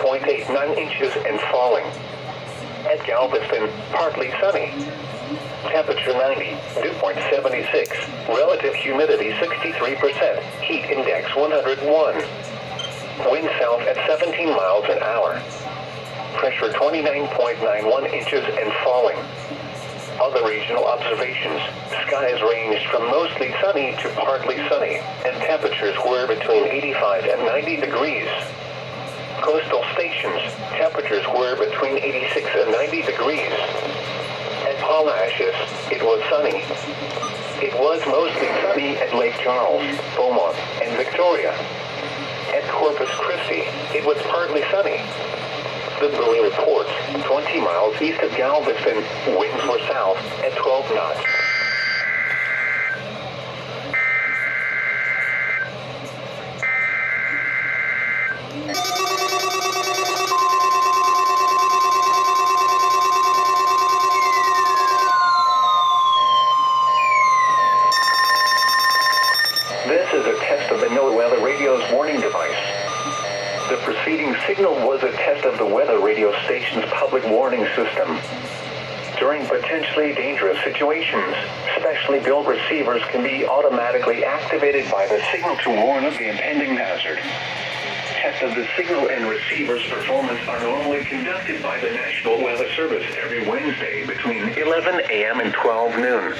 2.89 inches and falling. At Galveston, partly sunny. Temperature 90, dew point 76, relative humidity 63%, heat index 101. Wind south at 17 miles an hour. Pressure 29.91 inches and falling. Other regional observations: skies ranged from mostly sunny to partly sunny, and temperatures were between 85 and 90 degrees. Coastal stations, temperatures were between 86 and 90 degrees. At Palacios, it was sunny. It was mostly sunny at Lake Charles, Beaumont, and Victoria. At Corpus Christi, it was partly sunny. The buoy reports 20 miles east of Galveston, winds were south at 12 knots. This is a test of the NOAA Weather Radio's warning device. The preceding signal was a test of the weather radio station's public warning system. During potentially dangerous situations, specially built receivers can be automatically activated by the signal to warn of the impending hazard. Tests of the signal and receiver's performance are normally conducted by the National Weather Service every Wednesday between 11 a.m. and 12 noon.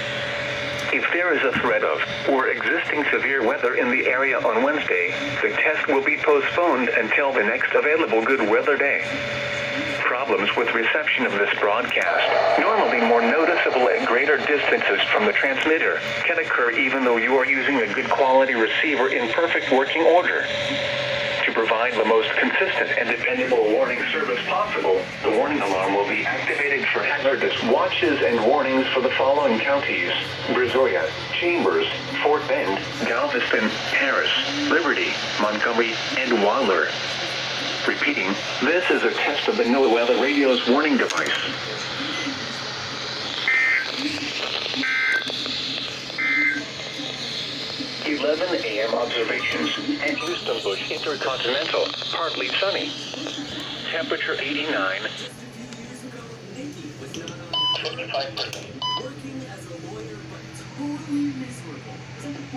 If there is a threat of or existing severe weather in the area on Wednesday, the test will be postponed until the next available good weather day. Problems with reception of this broadcast, normally more noticeable at greater distances from the transmitter, can occur even though you are using a good quality receiver in perfect working order. To provide the most consistent and dependable warning service possible, the warning alarm will be activated for hazardous watches and warnings for the following counties: Brazoria, Chambers, Fort Bend, Galveston, Harris, Liberty, Montgomery, and Waller. Repeating, this is a test of the NOAA Weather Radio's warning device. 11 a.m. observations at Houston Bush Intercontinental, partly sunny. Temperature 89. 25%.